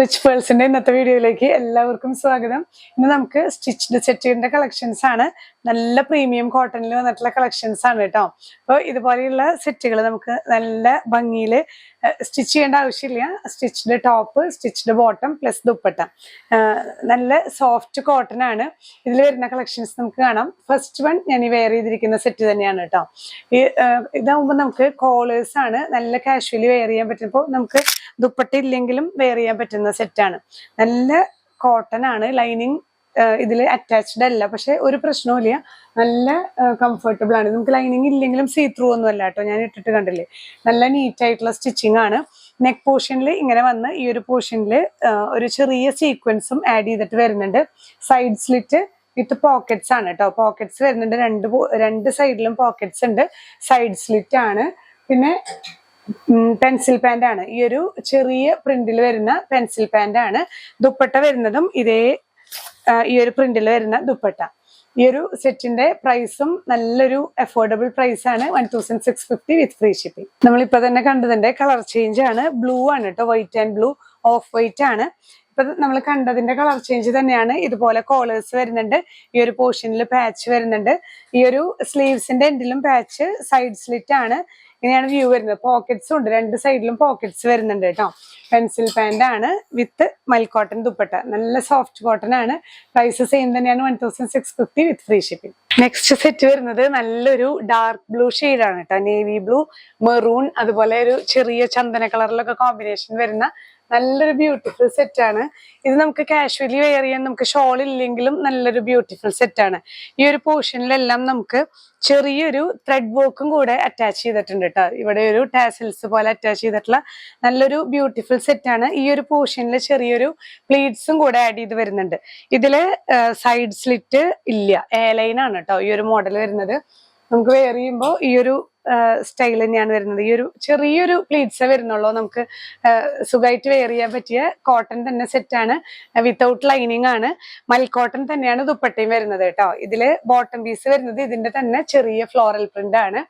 Rich പേഴ്സിന്റെ ഇന്നത്തെ വീഡിയോയിലേക്ക് എല്ലാവർക്കും സ്വാഗതം. ഇന്ന് നമുക്ക് സ്റ്റിച്ച്ഡ് സെറ്റിന്റെ കളക്ഷൻസ് ആണ്. നല്ല പ്രീമിയം കോട്ടണിൽ വന്നിട്ടുള്ള കളക്ഷൻസ് ആണ് കേട്ടോ. അപ്പോൾ ഇതുപോലെയുള്ള സെറ്റുകൾ നമുക്ക് നല്ല ഭംഗിയിൽ സ്റ്റിച്ച് ചെയ്യേണ്ട ആവശ്യമില്ല. Stitched top, stitched bottom plus dupatta, നല്ല സോഫ്റ്റ് കോട്ടൺ ആണ്. ഇതിൽ വരുന്ന കളക്ഷൻസ് നമുക്ക് കാണാം. ഫസ്റ്റ് വൺ ഞാൻ ഈ വെയർ ചെയ്തിരിക്കുന്ന സെറ്റ് തന്നെയാണ് കേട്ടോ. ഇതാവുമ്പോൾ നമുക്ക് കോളേഴ്സ് ആണ്, നല്ല കാഷ്വലി വെയർ ചെയ്യാൻ പറ്റും. ഇപ്പോൾ നമുക്ക് ദുപ്പട്ട ഇല്ലെങ്കിലും വെയർ ചെയ്യാൻ പറ്റുന്ന സെറ്റാണ്. നല്ല കോട്ടൺ ആണ്. ലൈനിങ് ഇതിൽ അറ്റാച്ച്ഡ് അല്ല, പക്ഷെ ഒരു പ്രശ്നവും നല്ല കംഫർട്ടബിൾ ആണ്. നമുക്ക് ലൈനിങ് ഇല്ലെങ്കിലും സീ ത്രൂ ഒന്നും അല്ല കേട്ടോ. ഞാൻ ഇട്ടിട്ട് കണ്ടില്ലേ, നല്ല നീറ്റ് ആയിട്ടുള്ള സ്റ്റിച്ചിങ് ആണ്. നെക്ക് പോർഷനിൽ ഇങ്ങനെ വന്ന് ഈ ഒരു പോർഷനിൽ ഒരു ചെറിയ സീക്വൻസും ആഡ് ചെയ്തിട്ട് വരുന്നുണ്ട്. സൈഡ് സ്ലിറ്റ് വിത്ത് പോക്കറ്റ്സ് ആണ് കേട്ടോ. പോക്കറ്റ്സ് വരുന്നുണ്ട്, രണ്ട് സൈഡിലും പോക്കറ്റ്സ് ഉണ്ട്. സൈഡ് സ്ലിറ്റ് ആണ്. പിന്നെ പെൻസിൽ പാന്റ് ആണ്. ഈ ഒരു ചെറിയ പ്രിന്റിൽ വരുന്ന പെൻസിൽ പാന്റ് ആണ്. ദുപ്പട്ട വരുന്നതും ഇതേ ഈ ഒരു പ്രിന്റിൽ വരുന്ന ദുപ്പട്ട. ഈ ഒരു സെറ്റിന്റെ പ്രൈസും നല്ലൊരു അഫോർഡബിൾ പ്രൈസ് ആണ്. 1650 വിത്ത് ഫ്രീ ഷിപ്പിംഗ്. നമ്മളിപ്പോ തന്നെ കണ്ടതിന്റെ കളർ ചേഞ്ച് ആണ്. ബ്ലൂ ആണ് കേട്ടോ, white and blue, of white ആണ്. ഇപ്പൊ നമ്മൾ കണ്ടതിന്റെ കളർ ചേഞ്ച് തന്നെയാണ്. ഇതുപോലെ കോളേഴ്സ് വരുന്നുണ്ട്. ഈ ഒരു പോർഷനിൽ പാച്ച് വരുന്നുണ്ട്. ഈ ഒരു സ്ലീവ്സിന്റെ എൻഡിലും പാച്ച്, സൈഡ് സ്ലിറ്റ് ആണ്. ഇങ്ങനെയാണ് വ്യൂ വരുന്നത്. പോക്കറ്റ്സും ഉണ്ട്, രണ്ട് സൈഡിലും പോക്കറ്റ്സ് വരുന്നുണ്ട് കേട്ടോ. പെൻസിൽ പാന്റ് ആണ് വിത്ത് മൽ കോട്ടൺ ദുപ്പട്ട. നല്ല സോഫ്റ്റ് കോട്ടൺ ആണ്. പ്രൈസ് സെയിം തന്നെയാണ്, 1650 വിത്ത് ഫ്രീ ഷിപ്പിംഗ്. നെക്സ്റ്റ് സെറ്റ് വരുന്നത് നല്ലൊരു ഡാർക്ക് ബ്ലൂ ആണ് കേട്ടോ. നേവി ബ്ലൂ, മെറൂൺ, അതുപോലെ ഒരു ചെറിയ ചന്ദന കളറിലൊക്കെ കോമ്പിനേഷൻ വരുന്ന നല്ലൊരു ബ്യൂട്ടിഫുൾ സെറ്റ് ആണ്. ഇത് നമുക്ക് കാഷ്വലി വെയർ ചെയ്യാൻ, നമുക്ക് ഷോൾ ഇല്ലെങ്കിലും നല്ലൊരു ബ്യൂട്ടിഫുൾ സെറ്റ് ആണ്. ഈ ഒരു പോർഷനിലെല്ലാം നമുക്ക് ചെറിയൊരു ത്രെഡ് വർക്കും കൂടെ അറ്റാച്ച് ചെയ്തിട്ടുണ്ട് കേട്ടോ. ഇവിടെ ഒരു ടാസൽസ് പോലെ അറ്റാച്ച് ചെയ്തിട്ടുള്ള നല്ലൊരു ബ്യൂട്ടിഫുൾ സെറ്റ് ആണ്. ഈ ഒരു പോർഷനിൽ ചെറിയൊരു പ്ലീറ്റ്സും കൂടെ ആഡ് ചെയ്ത് വരുന്നുണ്ട്. ഇതില് സൈഡ് സ്ലിറ്റ് ഇല്ല, എ ലൈൻ ആണ് കേട്ടോ ഈ ഒരു മോഡൽ വരുന്നത്. നമുക്ക് വെയർ ചെയ്യുമ്പോൾ ഈ ഒരു സ്റ്റൈൽ തന്നെയാണ് വരുന്നത്. ഈ ഒരു ചെറിയൊരു പ്ലീറ്റ്സേ വരുന്നുള്ളൂ. നമുക്ക് സുഖമായിട്ട് വെയർ ചെയ്യാൻ പറ്റിയ കോട്ടൺ തന്നെ സെറ്റാണ്. വിത്തൗട്ട് ലൈനിങ് ആണ്. മൽ കോട്ടൺ തന്നെയാണ് ദുപ്പട്ടയും വരുന്നത് കേട്ടോ. ഇതില് ബോട്ടം പീസ് വരുന്നത് ഇതിന്റെ തന്നെ ചെറിയ ഫ്ലോറൽ പ്രിന്റ് ആണ്.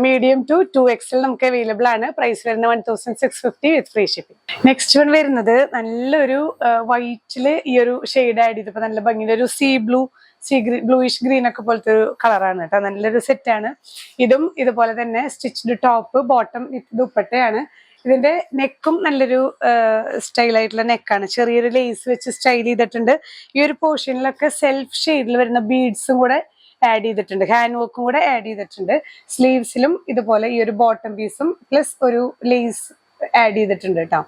മീഡിയം ടു 2XL നമുക്ക് അവൈലബിൾ ആണ്. പ്രൈസ് വരുന്നത് 1650 വിത്ത് ഫ്രീ ഷിപ്പിംഗ്. നെക്സ്റ്റ് വൺ വരുന്നത് നല്ലൊരു വൈറ്റില് ഈ ഒരു ഷെയ്ഡ് ആഡ് ചെയ്തപ്പോ നല്ല ഭംഗിയുടെ ഒരു ബ്ലൂയിഷ് ഗ്രീൻ ഒക്കെ പോലത്തെ ഒരു കളറാണ് കേട്ടോ. നല്ലൊരു സെറ്റാണ്. ഇതും ഇതുപോലെ തന്നെ സ്റ്റിച്ച്ഡ് ടോപ്പ്, ബോട്ടം വിത്ത് ദുപ്പട്ടയാണ്. ഇതിന്റെ നെക്കും നല്ലൊരു സ്റ്റൈലായിട്ടുള്ള നെക്കാണ്. ചെറിയൊരു ലേസ് വെച്ച് സ്റ്റൈൽ ചെയ്തിട്ടുണ്ട്. ഈ ഒരു പോർഷനിലൊക്കെ സെൽഫ് ഷെയ്ഡിൽ വരുന്ന ബീഡ്സും കൂടെ ആഡ് ചെയ്തിട്ടുണ്ട്. ഹാൻഡ് വർക്കും കൂടെ ആഡ് ചെയ്തിട്ടുണ്ട്. സ്ലീവ്സിലും ഇതുപോലെ ഈ ഒരു ബോട്ടം പീസും പ്ലസ് ഒരു ലേസ് ആഡ് ചെയ്തിട്ടുണ്ട് കേട്ടോ.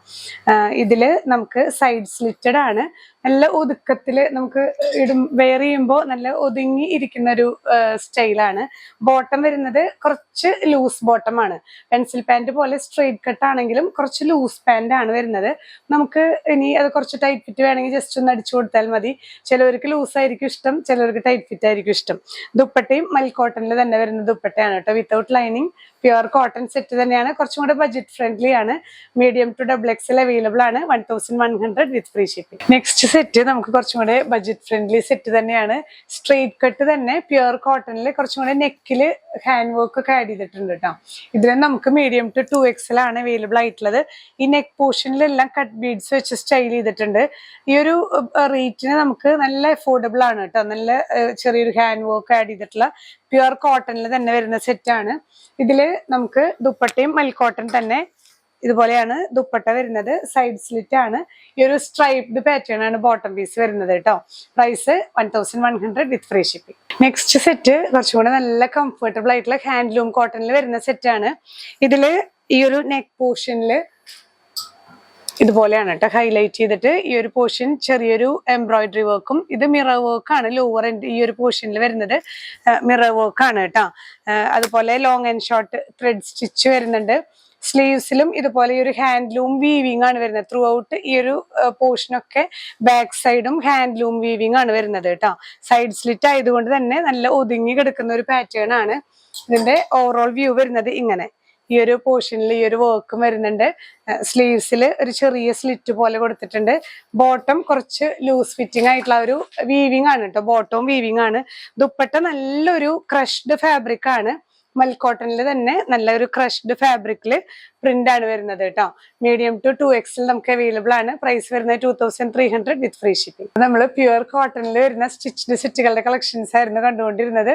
ഇതില് നമുക്ക് സൈഡ് സ്ലിറ്റഡ് ആണ്. നല്ല ഒതുക്കത്തില് നമുക്ക് വെയർ ചെയ്യുമ്പോൾ നല്ല ഒതുങ്ങി ഇരിക്കുന്ന ഒരു സ്റ്റൈലാണ്. ബോട്ടം വരുന്നത് കുറച്ച് ലൂസ് ബോട്ടം ആണ്. പെൻസിൽ പാന്റ് പോലെ സ്ട്രെയിറ്റ് കട്ട് ആണെങ്കിലും കുറച്ച് ലൂസ് പാന്റ് ആണ് വരുന്നത്. നമുക്ക് ഇനി അത് കുറച്ച് ടൈറ്റ് ഫിറ്റ് വേണമെങ്കിൽ ജസ്റ്റ് ഒന്ന് അടിച്ചു കൊടുത്താൽ മതി. ചിലവർക്ക് ലൂസ് ആയിരിക്കും ഇഷ്ടം, ചിലവർക്ക് ടൈറ്റ് ഫിറ്റ് ആയിരിക്കും ഇഷ്ടം. ദുപ്പട്ടയും മൽ കോട്ടണിൽ തന്നെ വരുന്ന ദുപ്പട്ടയാണ് കേട്ടോ. Without lining, pure cotton set തന്നെയാണ്. കുറച്ചും കൂടെ ബഡ്ജറ്റ് ഫ്രണ്ട്ലി ആണ്. മീഡിയം ടു XXL അവൈലബിൾ ആണ്. 1100 with free shipping. Next set നമുക്ക് കുറച്ചും കൂടെ ബഡ്ജറ്റ് ഫ്രണ്ട്ലി സെറ്റ് തന്നെയാണ്. സ്ട്രെയിറ്റ് കട്ട് തന്നെ, പ്യുവർ കോട്ടണിൽ കുറച്ചും കൂടെ നെക്കില് ഹാൻഡ് വർക്ക് ഒക്കെ ആഡ് ചെയ്തിട്ടുണ്ട് കേട്ടോ. ഇതിൽ നമുക്ക് മീഡിയം ടു 2XL ആണ് അവൈലബിൾ ആയിട്ടുള്ളത്. ഈ നെക്ക് പോർഷനിലെല്ലാം കട്ട് ബീഡ്സ് വെച്ച് സ്റ്റൈൽ ചെയ്തിട്ടുണ്ട്. ഈ ഒരു റേറ്റിന് നമുക്ക് നല്ല അഫോർഡബിൾ ആണ് കേട്ടോ. നല്ല ചെറിയൊരു ഹാൻഡ് വർക്ക് ആഡ് ചെയ്തിട്ടുള്ള പ്യുവർ കോട്ടണിൽ തന്നെ വരുന്ന സെറ്റാണ്. ഇതില് നമുക്ക് ദുപ്പട്ടയും മൽ കോട്ടൺ തന്നെ ഇതുപോലെയാണ് ദുപ്പട്ട വരുന്നത്. സൈഡ് സ്ലിറ്റ് ആണ്. ഈ ഒരു സ്ട്രൈപ്ഡ് പാറ്റേൺ ആണ് ബോട്ടം പീസ് വരുന്നത് കേട്ടോ. Price 1100 with free shipping. Next set കുറച്ചും കൂടെ നല്ല കംഫർട്ടബിൾ ആയിട്ടുള്ള ഹാൻഡ്ലൂം കോട്ടണിൽ വരുന്ന സെറ്റാണ്. ഇതില് ഈ ഒരു നെക്ക് പോർഷനില് ഇതുപോലെയാണ് കേട്ടോ ഹൈലൈറ്റ് ചെയ്തിട്ട് ഈ ഒരു പോർഷൻ ചെറിയൊരു എംബ്രോയിഡറി വർക്കും, ഇത് മിറർ വർക്കാണ്. ലോവർ എൻഡ് ഈ ഒരു പോർഷനിൽ വരുന്നത് മിറർ വർക്കാണ് കേട്ടോ. അതുപോലെ long and short thread stitch വരുന്നുണ്ട്. സ്ലീവ്സിലും ഇതുപോലെ ഈ ഒരു ഹാൻഡ്ലൂം വീവിംഗ് ആണ് വരുന്നത്. ത്രൂ ഔട്ട് ഈ ഒരു പോർഷനൊക്കെ ബാക്ക് സൈഡും ഹാൻഡ്ലൂം വീവിംഗ് ആണ് വരുന്നത് കേട്ടോ. സൈഡ് സ്ലിറ്റ് ആയതുകൊണ്ട് തന്നെ നല്ല ഒതുങ്ങി കിടക്കുന്ന ഒരു പാറ്റേൺ ആണ്. ഇതിന്റെ ഓവറോൾ വ്യൂ വരുന്നത് ഇങ്ങനെ. ഈ ഒരു പോർഷനിൽ ഈ ഒരു വർക്കും വരുന്നുണ്ട്. സ്ലീവ്സിൽ ഒരു ചെറിയ സ്ലിറ്റ് പോലെ കൊടുത്തിട്ടുണ്ട്. ബോട്ടം കുറച്ച് ലൂസ് ഫിറ്റിംഗ് ആയിട്ടുള്ള ഒരു വീവിംഗ് ആണ് കേട്ടോ. ബോട്ടവും വീവിംഗ് ആണ്. ദുപ്പട്ട നല്ലൊരു ക്രഷ്ഡ് ഫാബ്രിക് ആണ്. മൽക്കോട്ടണിൽ തന്നെ നല്ലൊരു ക്രഷ്ഡ് ഫാബ്രിക്കിൽ പ്രിന്റ് ആണ് വരുന്നത് കേട്ടോ. മീഡിയം ടു 2XL നമുക്ക് അവൈലബിൾ ആണ്. പ്രൈസ് വരുന്നത് 2300 വിത്ത് ഫ്രീ ഷിപ്പിംഗ്. നമ്മൾ പ്യുവർ കോട്ടണിൽ വരുന്ന സ്റ്റിച്ച്ഡ് സെറ്റുകളുടെ കളക്ഷൻസ് ആയിരുന്നു കണ്ടുകൊണ്ടിരുന്നത്.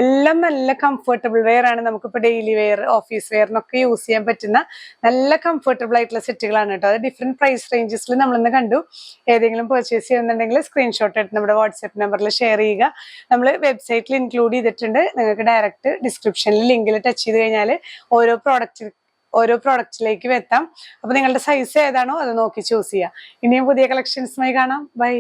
എല്ലാം നല്ല കംഫർട്ടബിൾ വെയർ ആണ്. നമുക്കിപ്പോൾ ഡെയിലി വെയർ, ഓഫീസ് വെയറിനൊക്കെ യൂസ് ചെയ്യാൻ പറ്റുന്ന നല്ല കംഫർട്ടബിൾ ആയിട്ടുള്ള സെറ്റുകളാണ് കേട്ടോ. അത് ഡിഫറെന്റ് പ്രൈസ് റേഞ്ചസിൽ നമ്മളിന്ന് കണ്ടു. ഏതെങ്കിലും പർച്ചേസ് ചെയ്യുന്നുണ്ടെങ്കിൽ സ്ക്രീൻഷോട്ട് എടുത്ത് നമ്മുടെ വാട്സ്ആപ്പ് നമ്പറിൽ ഷെയർ ചെയ്യുക. നമ്മൾ വെബ്സൈറ്റിൽ ഇൻക്ലൂഡ് ചെയ്തിട്ടുണ്ട്. നിങ്ങൾക്ക് ഡയറക്റ്റ് ഡിസ്ക്രിപ്ഷനിൽ ലിങ്കിൽ ടച്ച് ചെയ്ത് കഴിഞ്ഞാൽ ഓരോ പ്രോഡക്റ്റിലേക്കും എത്താം. അപ്പൊ നിങ്ങളുടെ സൈസ് ഏതാണോ അത് നോക്കി ചൂസ് ചെയ്യാം. ഇനിയും പുതിയ കളക്ഷൻസുമായി കാണാം. ബൈ.